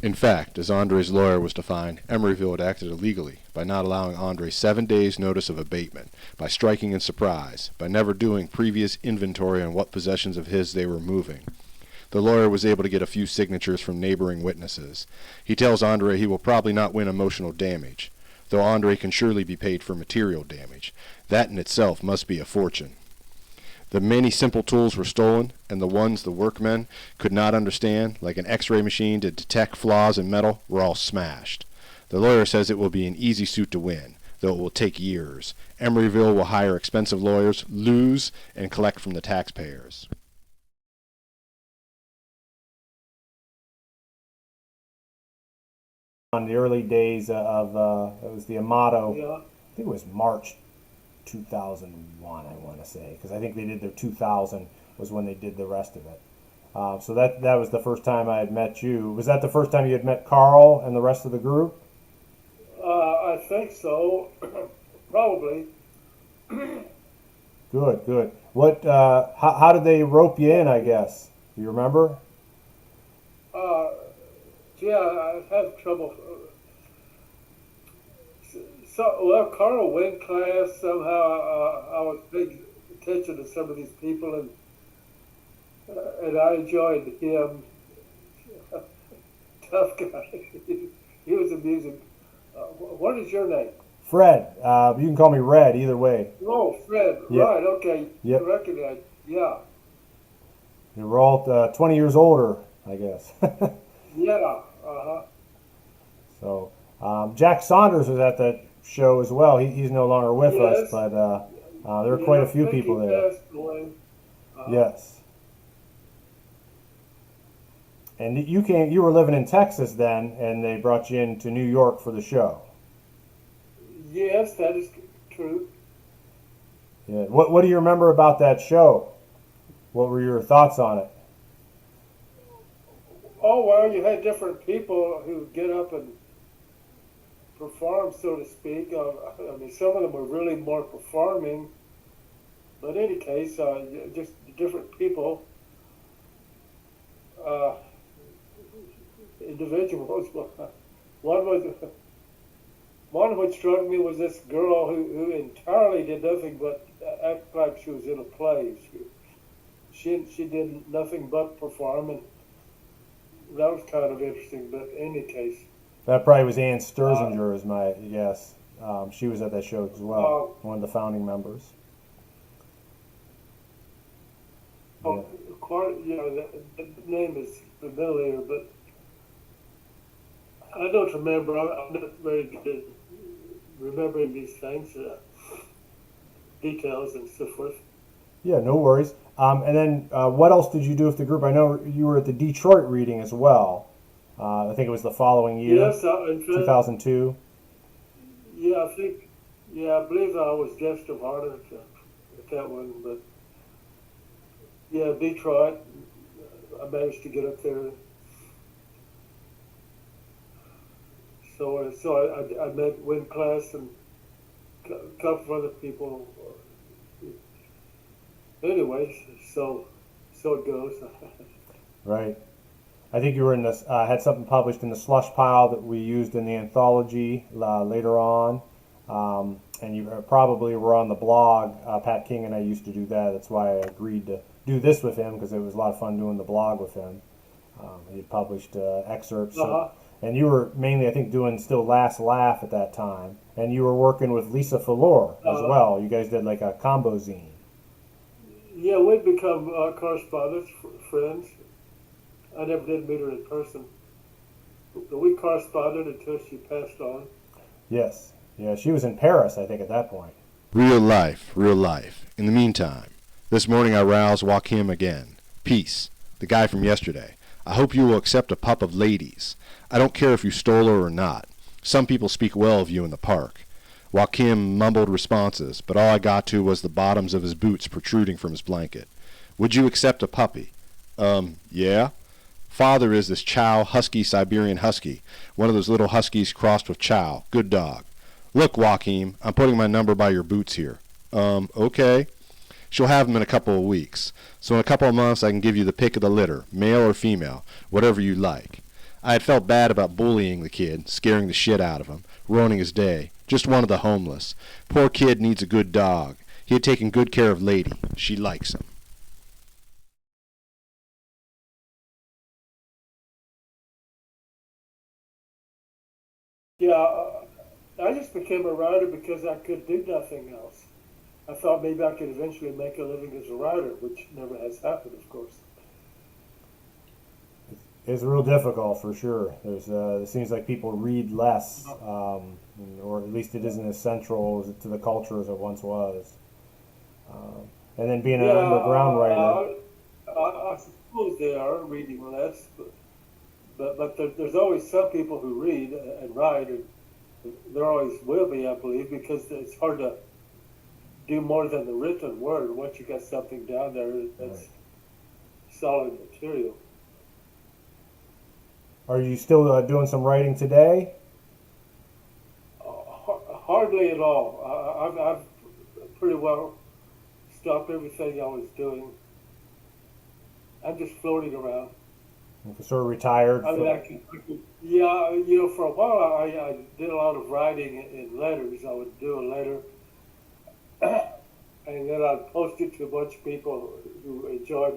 In fact, as Andre's lawyer was to find, Emeryville had acted illegally by not allowing Andre 7 days' notice of abatement, by striking in surprise, by never doing previous inventory on what possessions of his they were moving. The lawyer was able to get a few signatures from neighboring witnesses. He tells Andre he will probably not win emotional damage, though Andre can surely be paid for material damage. That in itself must be a fortune. The many simple tools were stolen, and the ones the workmen could not understand, like an X-ray machine to detect flaws in metal, were all smashed. The lawyer says it will be an easy suit to win, though it will take years. Emeryville will hire expensive lawyers, lose, and collect from the taxpayers. On the early days of it was the Amado, I think it was March 2001, I want to say, because I think they did their 2000 was when they did the rest of it. So that was the first time I had met you. Was that the first time you had met Carl and the rest of the group? I think so. Probably. Good. What? How did they rope you in, I guess? Do you remember? Yeah, I have trouble. Well, Carl went class somehow. I was paying attention to some of these people, and I enjoyed him. Tough guy. He was amusing. What is your name? Fred. You can call me Red, either way. Oh, Fred. Yep. Right. Okay. Yep. I recognize. Yeah. We're all 20 years older, I guess. Yeah. So Jack Saunders was at that show as well. He's no longer with us, Yes. but there were quite a few people there. Passed away. Yes. And you were living in Texas then, and they brought you into New York for the show. Yes, that is true. Yeah. What do you remember about that show? What were your thoughts on it? Oh, well, you had different people who get up and perform, so to speak. I mean, some of them were really more performing. But in any case, just different people, individuals. One which struck me was this girl who entirely did nothing but act like she was in a play. She did nothing but perform, and that was kind of interesting. But in any case, That probably was Ann Sturzinger, is my guess. She was at that show as well, one of the founding members. oh, quite, the name is familiar, but I don't remember. I'm not very good at remembering these things, details and so forth. Yeah, no worries. And then what else did you do with the group? I know you were at the Detroit reading as well. I think it was the following year, Yes, in fact, 2002. yeah, I believe I was guest of honor at that one, but yeah, Detroit, I managed to get up there. So I met Win Class and a couple of other people. Anyways, so it goes. Right. I think you were in this, had something published in the slush pile that we used in the anthology later on. And you probably were on the blog. Pat King and I used to do that. That's why I agreed to do this with him, because it was a lot of fun doing the blog with him. He had published excerpts. And you were mainly, I think, doing still Last Laugh at that time. And you were working with Lisa Fuller as well. You guys did like a combo zine. Yeah, we'd become correspondents, friends. I never did meet her in person. But we corresponded until she passed on. Yes. Yeah, she was in Paris, I think, at that point. Real life, real life. In the meantime, this morning I rouse Joachim again. Peace, the guy from yesterday. I hope you will accept a pup of ladies. I don't care if you stole her or not. Some people speak well of you in the park. Joachim mumbled responses, but all I got to was the bottoms of his boots protruding from his blanket. Would you accept a puppy? Yeah. Father is this Chow Husky Siberian Husky, one of those little huskies crossed with Chow. Good dog. Look, Joachim, I'm putting my number by your boots here. Okay. She'll have him in a couple of weeks. So in a couple of months I can give you the pick of the litter, male or female, whatever you like. I had felt bad about bullying the kid, scaring the shit out of him, ruining his day. Just one of the homeless. Poor kid needs a good dog. He had taken good care of Lady. She likes him. Yeah, I just became a writer because I could do nothing else. I thought maybe I could eventually make a living as a writer, which never has happened, of course. It's real difficult for sure. It seems like people read less, or at least it isn't as central to the culture as it once was. And then being an Yeah, underground writer, I suppose they are reading less, but there's always some people who read and write, and there always will be, I believe, because it's hard to do more than the written word. Once you got something down there, that's right. solid material. Are you still doing some writing today? Hardly at all. I've pretty well stopped everything I was doing. I'm just floating around. You're sort of retired. I mean, yeah, for a while I did a lot of writing in letters. I would do a letter, and then I'd post it to a bunch of people who enjoyed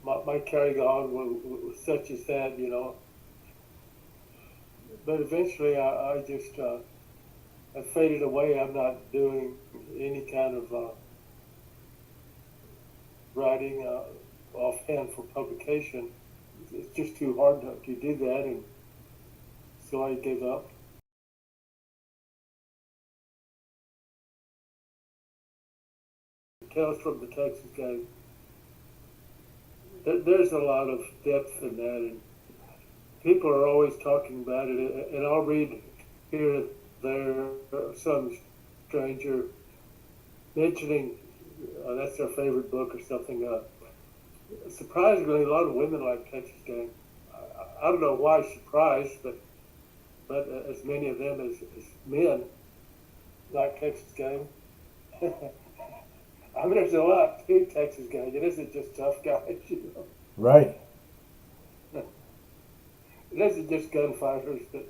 my carrying on with such as that. But eventually I just I faded away. I'm not doing any kind of writing offhand for publication. It's just too hard to do that, and so I gave up. Tales from the Texas Gang. There's a lot of depth in that, and people are always talking about it. And I'll read here and there some stranger mentioning that's their favorite book or something. Surprisingly, a lot of women like Texas Gang. I don't know why surprised, but as many of them as men like Texas Gang. I mean, there's a lot to Texas Gang. It isn't just tough guys. Right. It isn't just gunfighters, but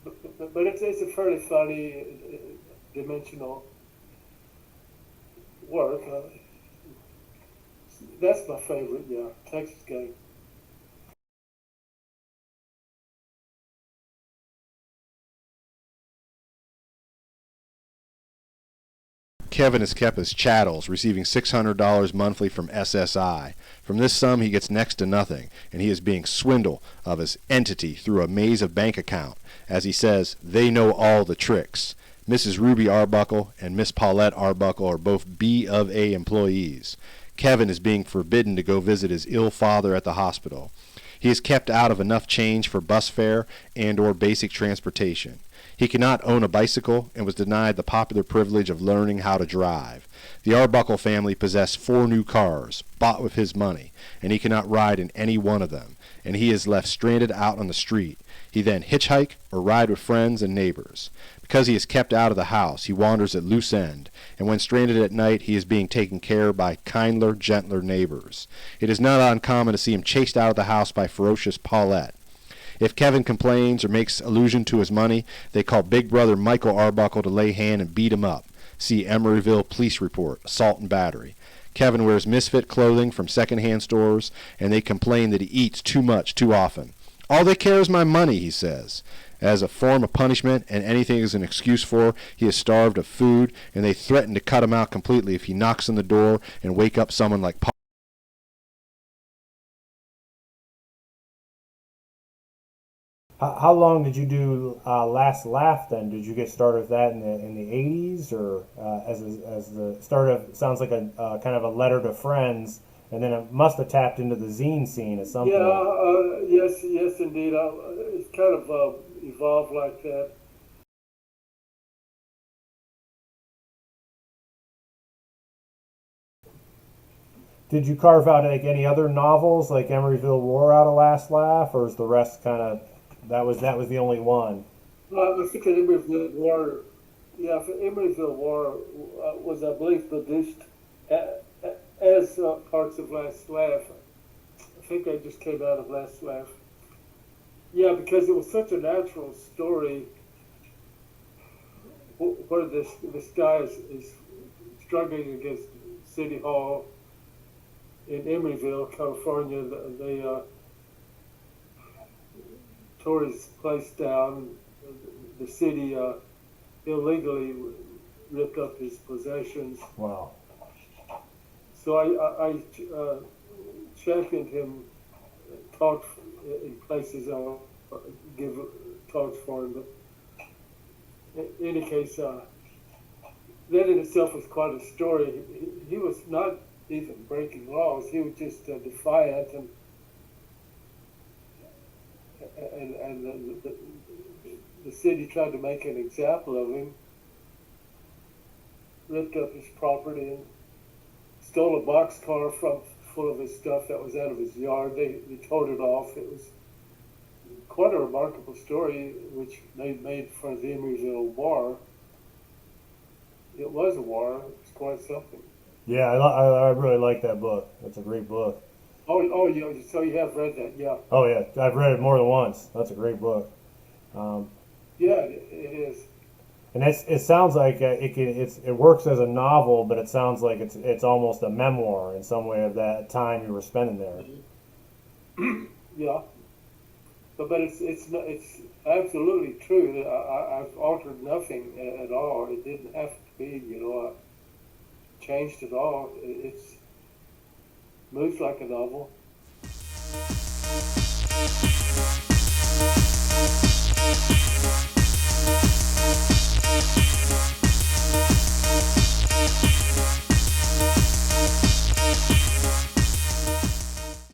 it's a fairly funny, dimensional work. That's my favorite, yeah, Texas Gang. Kevin has kept his chattels, receiving $600 monthly from SSI. From this sum, he gets next to nothing, and he is being swindled of his entity through a maze of bank account. As he says, they know all the tricks. Mrs. Ruby Arbuckle and Miss Paulette Arbuckle are both B of A employees. Kevin is being forbidden to go visit his ill father at the hospital. He is kept out of enough change for bus fare and or basic transportation. He cannot own a bicycle and was denied the popular privilege of learning how to drive. The Arbuckle family possess 4 new cars, bought with his money, and he cannot ride in any one of them, and he is left stranded out on the street. He then hitchhike or ride with friends and neighbors. Because he is kept out of the house, he wanders at loose end, and when stranded at night, he is being taken care of by kindler, gentler neighbors. It is not uncommon to see him chased out of the house by ferocious Paulette. If Kevin complains or makes allusion to his money, they call Big Brother Michael Arbuckle to lay hand and beat him up. See Emeryville Police Report, assault and battery. Kevin wears misfit clothing from secondhand stores, and they complain that he eats too much too often. All they care is my money, he says. As a form of punishment, and anything is an excuse for, he is starved of food, and they threaten to cut him out completely if he knocks on the door and wake up someone like Paul. How long did you do Last Laugh then? Did you get started with that in the 80s, or as the start of, sounds like a kind of a letter to friends, and then it must have tapped into the zine scene at some point. Yes, indeed. It's kind of evolved like that. Did you carve out like any other novels like Emeryville War out of Last Laugh, or is the rest kind of that was the only one? I think Emeryville War, Emeryville War was, I believe, produced as parts of Last Laugh. I think I just came out of Last Laugh. Yeah, because it was such a natural story where this guy is struggling against City Hall in Emeryville, California. They tore his place down. The city illegally ripped up his possessions. Wow. So I championed him, talked in places. I'll give talks for him. But in any case, that in itself was quite a story. He was not even breaking laws. He was just defiant, and the city tried to make an example of him. Ripped up his property and stole a boxcar full of his stuff that was out of his yard. They towed it off. It was quite a remarkable story, which they made for the Emeryville War. It was a war. It was quite something. Yeah, I really like that book. It's a great book. Oh, yeah. So you have read that, yeah? Oh yeah, I've read it more than once. That's a great book. Yeah, it is. And it sounds like it works as a novel, but it sounds like it's almost a memoir in some way of that time you were spending there. Yeah, but it's absolutely true. I've altered nothing at all. It didn't have to be, changed at all. It's moves like a novel.